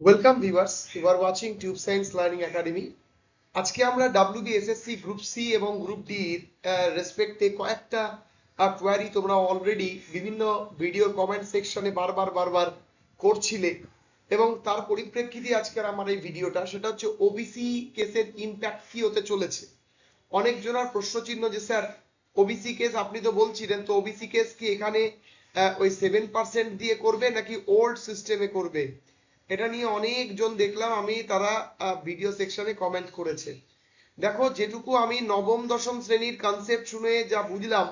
Welcome viewers, you are watching Tube Science Learning Academy. আজকে আমরা WBSSC group C এবং group D এর রেসপেক্টে কয়েকটা কোয়ারি তোমরা অলরেডি বিভিন্ন ভিডিও কমেন্ট সেকশনে বারবার করছিলে এবং তার পরিপ্রেক্ষিতে আজকের আমার এই ভিডিওটা, সেটা হচ্ছে ওবিসি কেসের ইমপ্যাক্ট কি হতে চলেছে। অনেকজনের প্রশ্ন চিহ্ন যে স্যার ওবিসি কেস আপনি তো বলছিলেন, তো ওবিসি কেস কি এখানে ওই 7% দিয়ে করবে নাকি ওল্ড সিস্টেমে করবে, এটা নিয়ে অনেকজন দেখলাম আমি তারা ভিডিও সেকশনে কমেন্ট করেছে। দেখো, যেটুকু আমি নবম দশম শ্রেণীর কনসেপ্ট শুনে যা বুঝলাম,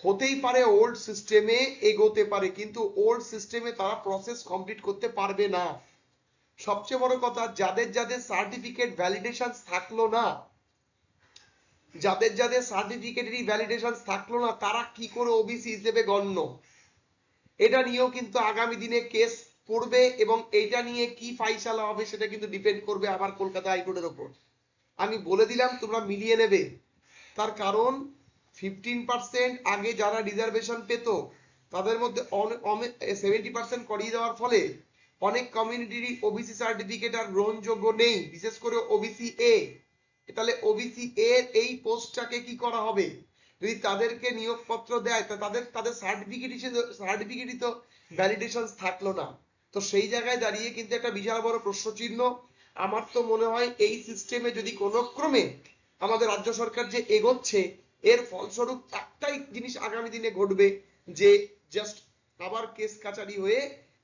হতেই পারে ওল্ড সিস্টেমে এগোতে পারে, কিন্তু ওল্ড সিস্টেমে তারা প্রসেস কমপ্লিট করতে পারবে না। সবচেয়ে বড় কথা, যাদের যাদের সার্টিফিকেট ভ্যালিডেশন থাকলো না, যাদের যাদের সার্টিফিকেটেরই ভ্যালিডেশন থাকলো না, তারা কি করে ওবিসি হিসেবে গণ্য, এটা নিয়েও কিন্তু আগামী দিনে কেস পড়বে এবং এইটা নিয়ে কি ফাইসালা হবে সেটা কিন্তু ডিপেন্ড করবে আবার কলকাতা হাইকোর্টের ওপর। আমি বলে দিলাম, তোমরা মিলিয়ে নেবে। তার কারণ 15% আগে যারা রিজার্ভেশন পেত তাদের মধ্যে 70% করিয়ে দেওয়ার ফলে অনেক কমিউনিটিরই ওবিসি সার্টিফিকেট আর গ্রহণযোগ্য নেই, বিশেষ করে ওবিসি এ। তাহলে ওবিসি এর এই পোস্টটাকে কি করা হবে? যদি তাদেরকে নিয়োগপত্র দেয় তা তাদের তাদের সার্টিফিকেটই তো ভ্যালিডেশন থাকলো না। তো সেই জায়গায় দাঁড়িয়ে কিন্তু একটা বিশাল বড় প্রশ্ন চিহ্ন। আমার তো মনে হয় এই সিস্টেমে যদি কোনো ক্রমে আমাদের রাজ্য সরকার যে এগোচ্ছে, এর ফলস্বরূপ একটাই জিনিস আগামী দিনে ঘটবে, যে জাস্ট আবার কেস কাচারি হয়ে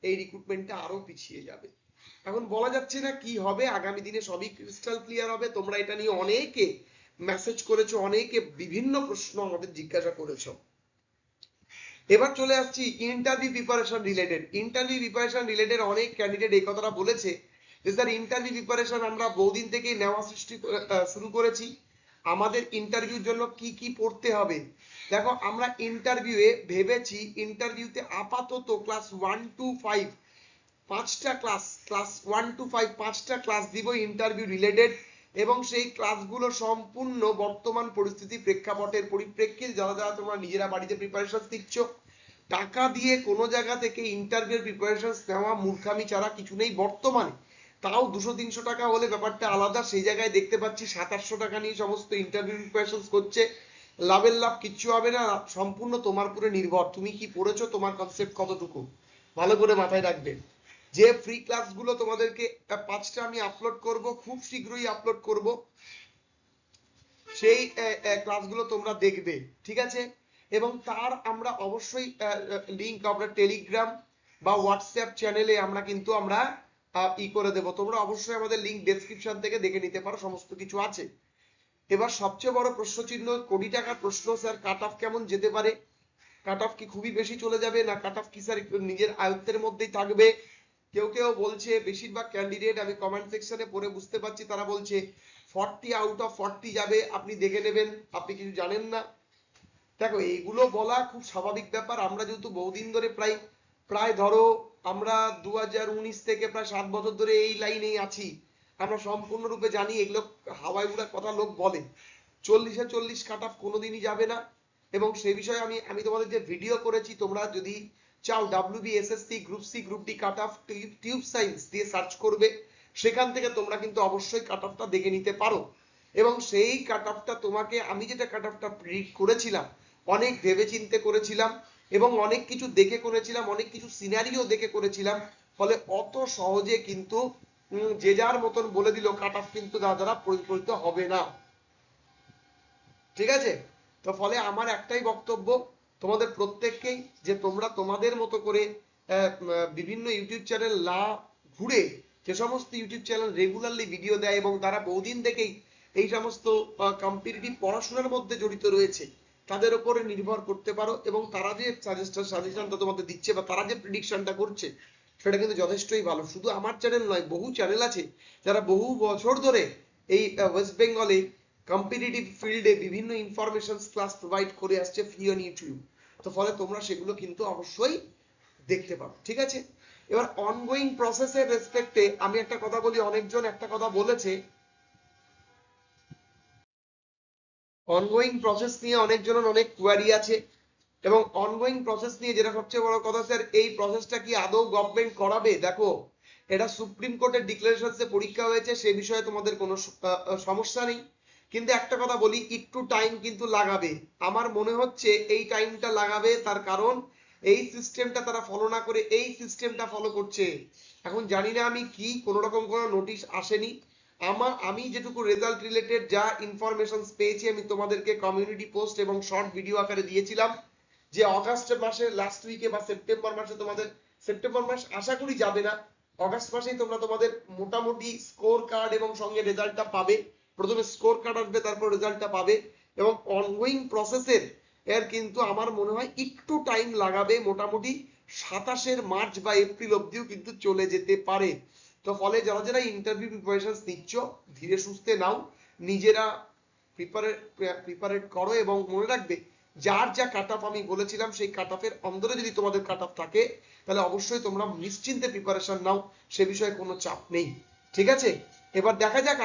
এই রিক্রুটমেন্টটা আরো পিছিয়ে যাবে। এখন বলা যাচ্ছে না কি হবে, আগামী দিনে সবই ক্রিস্টাল ক্লিয়ার হবে। তোমরা এটা নিয়ে অনেকে মেসেজ করেছো, অনেকে বিভিন্ন প্রশ্ন আমাদের জিজ্ঞাসা করেছো। এবার চলে আসছি interview preparation related. Interview preparation related অনেক ক্যান্ডিডেট এই কথাটা বলেছে যে স্যার ইন্টারভিউ প্রিপারেশন আমরা বহুদিন থেকেই নেওয়া শুরু করেছি, আমাদের ইন্টারভিউর জন্য কি কি পড়তে হবে। দেখো, আমরা ইন্টারভিউয়ে ভেবেছি, ইন্টারভিউতে আপাতত ক্লাস 1 to 5 পাঁচটা ক্লাস 1 to 5 পাঁচটা ক্লাস দিব ইন্টারভিউ রিলেটেড, এবং সেই ক্লাসগুলো সম্পূর্ণ বর্তমান পরিস্থিতি প্রেক্ষাপটের পরিপ্রেক্ষিতে যারা যারা তোমরা নিজেরা বাড়িতে প্রিপারেশন দিচ্ছ, টাকা দিয়ে কোনো জায়গা থেকে ইন্টারভিউ প্রিপারেশন নেওয়া মূর্খামি ছাড়া কিছু নেই বর্তমানে। তাও 200-300 টাকা হলে ব্যাপারটা আলাদা। সেই জায়গায় দেখতে পাচ্ছি 700-800 টাকা নিয়ে সমস্ত ইন্টারভিউ প্রিপারেশন করছে। লাভের লাভ কিচ্ছু হবে না, সম্পূর্ণ তোমার উপরে নির্ভর, তুমি কি পড়েছো, তোমার কনসেপ্ট কতটুকু, ভালো করে মাথায় রাখবে। যে ফ্রি ক্লাসগুলো তোমাদেরকে 5টা আমি আপলোড করব, খুব শীঘ্রই আপলোড করব, সেই ক্লাসগুলো তোমরা দেখবে, ঠিক আছে? এবং তার আমরা অবশ্যই লিংক আমরা টেলিগ্রাম বা হোয়াটসঅ্যাপ চ্যানেলে আমরা কিন্তু আমরা করে দেবো। তোমরা অবশ্যই আমাদের লিংক ডেসক্রিপশন থেকে দেখে নিতে পারো, সমস্ত কিছু আছে। এবার সবচেয়ে বড় প্রশ্ন চিহ্ন, কোটি টাকার প্রশ্ন, স্যার কাট অফ কেমন যেতে পারে? কাট অফ কি খুবই বেশি চলে যাবে, না কাট অফ কি স্যার নিজের আয়ত্তের মধ্যেই থাকবে? কেউ কেউ বলছে, বেশিরভাগ ক্যান্ডিডেট আমি কমেন্ট সেকশনে পড়ে বুঝতে পারছি, তারা বলছে 40 আউট অফ 40 যাবে, আপনি দেখে নেবেন, আপনি কিছু জানেন না। দেখো, এইগুলো বলা খুব স্বাভাবিক ব্যাপার। আমরা যেহেতু বহুদিন ধরে প্রায় ধরো আমরা 2019 থেকে প্রায় 7 বছর ধরে এই লাইনেই আছি, আমরা সম্পূর্ণরূপে জানি এগুলো হাওয়ায় উড়া কথা লোক বলে। 40-এ 40 কাট অফ কোনোদিনই যাবে না। এবং সেই বিষয়ে আমি তোমাদের যে ভিডিও করেছি, তোমরা যদি চাও WBSSC group C group D cut off Tube Science দিয়ে সার্চ করবে, সেখান থেকে তোমরা কিন্তু অবশ্যই কাট অফটা দেখে নিতে পারো। এবং সেই কাট অফটা তোমাকে, আমি যেটা কাট অফটা প্রেডিক্ট করেছিলাম, অনেক ভেবেচিন্তে করেছিলাম এবং অনেক কিছু দেখে করেছিলাম, অনেক কিছু সিনারিও দেখে করেছিলাম। ফলে অত সহজে কিন্তু যে যার মতন বলে দিল কাট অফ কিন্তু দ্বারা পরিচালিত হবে না, ঠিক আছে? তো ফলে আমার একটাই বক্তব্য তোমাদের প্রত্যেককেই, যে তোমরা তোমাদের মতো করে বিভিন্ন ইউটিউব চ্যানেল না ঘুরে, যে সমস্ত ইউটিউব চ্যানেল রেগুলারলি ভিডিও দেয় এবং তারা বহুদিন থেকেই এই সমস্ত কম্পিটিটিভ পড়াশোনার মধ্যে জড়িত রয়েছে, তাদের উপরে নির্ভর করতে পারো। এবং তারা যে সাজেশনটা তোমাদের দিচ্ছে বা তারা যে প্রেডিকশনটা করছে, সেটা কিন্তু যথেষ্টই ভালো। শুধু আমার চ্যানেল নয়, বহু চ্যানেল আছে যারা বহু বছর ধরে এই ওয়েস্ট বেঙ্গলে কম্পিটিটিভ ফিল্ডে বিভিন্ন ইনফরমেশন ক্লাস প্রোভাইড করে আসছে ফ্রি অন ইউটিউব। তো ফলে তোমরা সেগুলো কিন্তু অবশ্যই দেখতে পাবো, ঠিক আছে? এবার অনগোয়িং প্রসেসের রেসপেক্টে আমি একটা কথা বলি, অনেকজন একটা কথা বলেছে, অনগোয়িং প্রসেস নিয়ে অনেকজনের অনেক কোয়ারি আছে। এবং অনগোয়িং প্রসেস নিয়ে যেটা সবচেয়ে বড় কথা, স্যার এই প্রসেসটা কি আদৌ গভর্নমেন্ট করাবে? দেখো, এটা সুপ্রিম কোর্টের ডিক্লারেশনসে পরীক্ষা হয়েছে, সে বিষয়ে তোমাদের কোনো সমস্যা নেই। কিন্তু একটা কথা বলি, একটু টাইম কিন্তু লাগাবে। আমার মনে হচ্ছে এই টাইমটা লাগাবে, তার কারণ এই সিস্টেমটা তারা ফলো না করে এই সিস্টেমটা ফলো করছে। এখন জানি না আমি কি, কোনো রকম কোনো নোটিশ আসেনি। আমি যেটুকু রেজাল্ট রিলেটেড যা ইনফরমেশন পেয়েছি আমি তোমাদেরকে কমিউনিটি পোস্ট এবং শর্ট ভিডিও আকারে দিয়েছিলাম, যে অগাস্ট মাসের লাস্ট উইকে বা সেপ্টেম্বর মাসে তোমাদের, সেপ্টেম্বর মাস আশা করি যাবে না, অগাস্ট মাসেই তোমরা তোমাদের মোটামুটি স্কোর কার্ড এবং সঙ্গে রেজাল্টটা পাবে। প্রথমে স্কোর কার্ড আসবে, তারপর রেজাল্টটা পাবে, এবং অনগোয়িং প্রসেসের এর কিন্তু আমার মনে হয় একটু টাইম লাগাবে, মোটামুটি 27 মার্চ বা এপ্রিল অব্দিও কিন্তু চলে যেতে পারে। তো ফলে যারা যারা ইন্টারভিউ প্রিপারেশন নিচ্ছ, ধীরে সুস্থে নাও, নিজেরা প্রিপারেট করো, এবং মনে রাখবে যার যা কাট অফ আমি বলেছিলাম সেই কাট অফের অন্দরে যদি তোমাদের কাট অফ থাকে তাহলে অবশ্যই তোমরা নিশ্চিন্তে প্রিপারেশন নাও, সে বিষয়ে কোনো চাপ নেই। ঠিক আছে, এবার দেখা যাক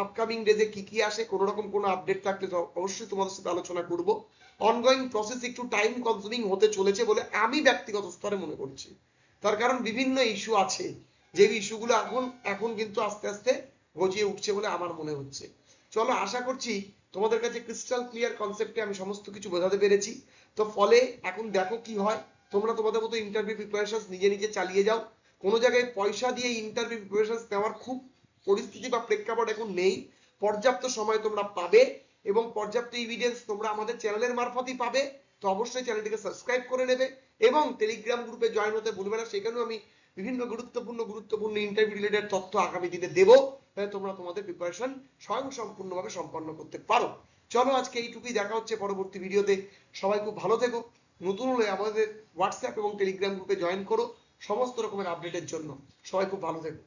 আপকামিং ডেজে কি কি আসে। কোনো রকম কোনো আপডেট থাকলে তো অবশ্যই তোমাদের সাথে আলোচনা করব। অনগোয়িং প্রসেস একটু টাইম কনজিউমিং হতে চলেছে বলে আমি ব্যক্তিগত স্তরে মনে করছি, তার কারণ বিভিন্ন ইস্যু আছে, যে ইস্যুগুলো এখন এখন কিন্তু আস্তে আস্তে গজিয়ে উঠছে বলে আমার মনে হচ্ছে। চলো, আশা করছি তোমাদের কাছে ক্রিস্টাল ক্লিয়ার কনসেপ্টে আমি সমস্ত কিছু বোঝাতে পেরেছি। তো ফলে এখন দেখো কি হয়, তোমরা তোমাদের মতো ইন্টারভিউ প্রিপারেশন নিজে নিজে চালিয়ে যাও। কোনো জায়গায় পয়সা দিয়ে ইন্টারভিউ প্রিপারেশন নেওয়ার খুব পরিস্থিতি বা প্রেক্ষাপট এখন নেই। পর্যাপ্ত সময় তোমরা পাবে এবং পর্যাপ্ত এভিডেন্স তোমরা আমাদের চ্যানেলের মারফতই পাবে। তো অবশ্যই চ্যানেলটিকে সাবস্ক্রাইব করে নেবে এবং টেলিগ্রাম গ্রুপে জয়েন হতে ভুলবে না, সেখানেও আমি বিভিন্ন গুরুত্বপূর্ণ ইন্টারভিউ রিলেটেড তথ্য আগামী দিনে দেবো, তাহলে তোমরা তোমাদের প্রিপারেশন স্বয়ংসম্পূর্ণভাবে সম্পন্ন করতে পারো। চলো, আজকে এইটুকুই, দেখা হচ্ছে পরবর্তী ভিডিওতে। সবাই খুব ভালো থেকো। নতুন হলে আমাদের হোয়াটসঅ্যাপ এবং টেলিগ্রাম গ্রুপে জয়েন করো সমস্ত রকমের আপডেটের জন্য। সবাই খুব ভালো থেকো।